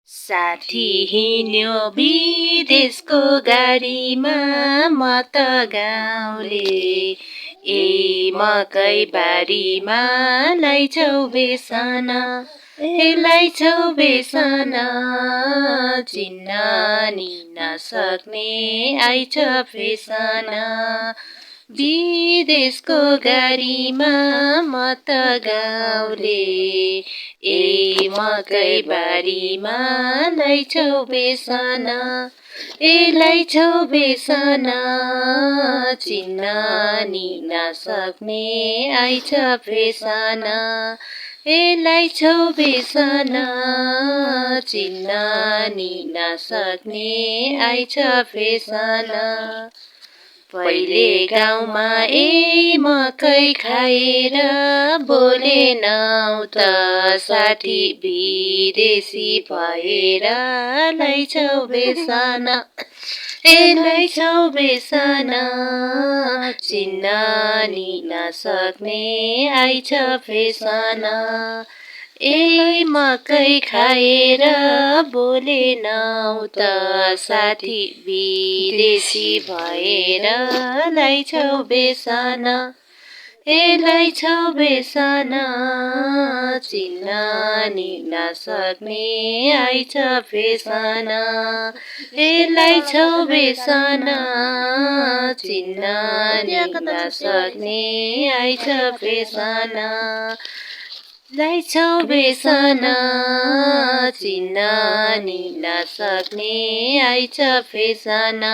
साथी हिँड्यो विदेशको गाडीमा म त गाउँले मकै बारीमा लैछौ बेसन लैछौ बेसन चिन्न नि नसक्ने आइछ फेसन विदेशको गाडीमा म त गाउँले मकै बारीमा लैछौ बेसन लैछौ बेसन चिन्न नि नसक्ने आइछ फेसन लैछौ बेसन चिन्न नि नसक्ने आइछ फेसन पहिले गाउँमा मकै खाएर बोलेनौ त साथी विदेशी भएर लैछौ बेसन लैछौ बेसन चिन्न नि नसक्ने आइछ फेसन मकै खाएर बोलेनौ त साथी विदेशी भएर लैछौ बेसन लैछौ बेसन चिन्न नि नसक्ने आइछ फेसन लैछौ बेसन चिन्न नि नसक्ने आइछ फेसन लैछौ बेसन चिन्न नि नसक्ने आइछ फेसन